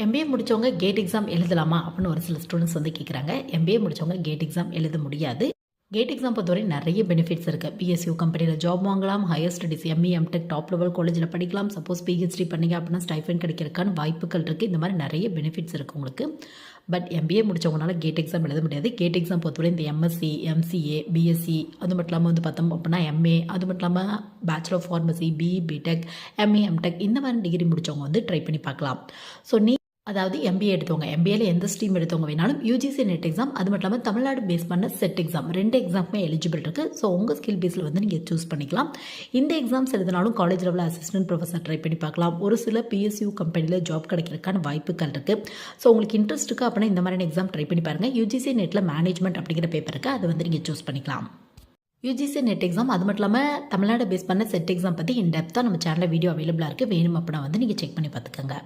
MBA முடித்தவங்க gate exam எழுதலாமா அப்படின்னு ஒரு சில ஸ்டூடெண்ட்ஸ் வந்து கேட்குறாங்க. எம்பிஏ முடித்தவங்க கேட் எக்ஸாம் எழுத முடியாது. கேட் எக்ஸாம் பொறுத்தவரை நிறைய பெனிஃபிட்ஸ் இருக்குது. பிஎஸ்யூ கம்பெனியில் ஜாப் வாங்கலாம், higher studies ME MTech top level காலேஜில் படிக்கலாம். சப்போஸ் பிஹெச்டி பண்ணிங்க அப்படின்னா ஸ்டைஃபன் கிடைக்கிறதுக்கான வாய்ப்புகள் இருக்குது. இந்த மாதிரி நிறைய பெனிஃபிட்ஸ் இருக்குது உங்களுக்கு. பட் எம்பிஏ முடித்தவங்களால கேட் எக்ஸாம் எழுத முடியாது. கேட் எக்ஸாம் பொறுத்தவரை இந்த எம்எஸ்சி, எம்சிஏ, பிஎஸ்சி, அது மட்டும் இல்லாமல் வந்து பார்த்தோம் அப்படின்னா எம்ஏ, அது மட்டும் இல்லாமல் bachelor of pharmacy, BE, BTech, MA, MTech இந்த மாதிரி டிகிரி முடித்தவங்க வந்து ட்ரை பண்ணி பார்க்கலாம். ஸோ அதாவது எம்பிஏ எடுத்தவங்க, எம்பிஏல எந்த ஸ்ட்ரீம் எடுத்தவங்க வேணாலும் யூஜிசி நெட் எக்ஸாம், அது மட்டும் இல்லாமல் தமிழ்நாடு பேஸ் பண்ண செட் எக்ஸாம், 2 எக்ஸாமுமே எலிஜிபிள் இருக்குது. ஸோ உங்கள் ஸ்கில் பேஸில் வந்து நீங்கள் சூஸ் பண்ணிக்கலாம். இந்த எக்ஸாம்ஸ் எழுதினாலும் காலேஜ் லெவலில் அசிஸ்டன்ட் ப்ரொஃபஸர் ட்ரை பண்ணி பார்க்கலாம். ஒரு சில பிஎஸ்யூ கம்பெனியில் ஜாப் கிடைக்கிறதுக்கான வாய்ப்புகள் இருக்குது. ஸோ உங்களுக்கு இன்ட்ரெஸ்ட் இருக்குது அப்படின்னா இந்த மாதிரியான எக்ஸாம் ட்ரை பண்ணி பாருங்கள். யூஜிசி நெட்டில் மேனேஜ்மெண்ட் அப்படிங்கிற பேப்பர் இருக்குது, அதை வந்து நீங்கள் சூஸ் பண்ணிக்கலாம். யூஜிசி நெட் எக்ஸாம், அது மட்டும் இல்லாமல் தமிழ்நாடு பேஸ் பண்ண செட் எக்ஸாம் பற்றி இன் டெப்த்தாக நம்ம சேனலில் வீடியோ அவைலபிளாக இருக்குது. வேணும் அப்படின்னா வந்து நீங்கள் செக் பண்ணி பார்த்துக்கோங்க.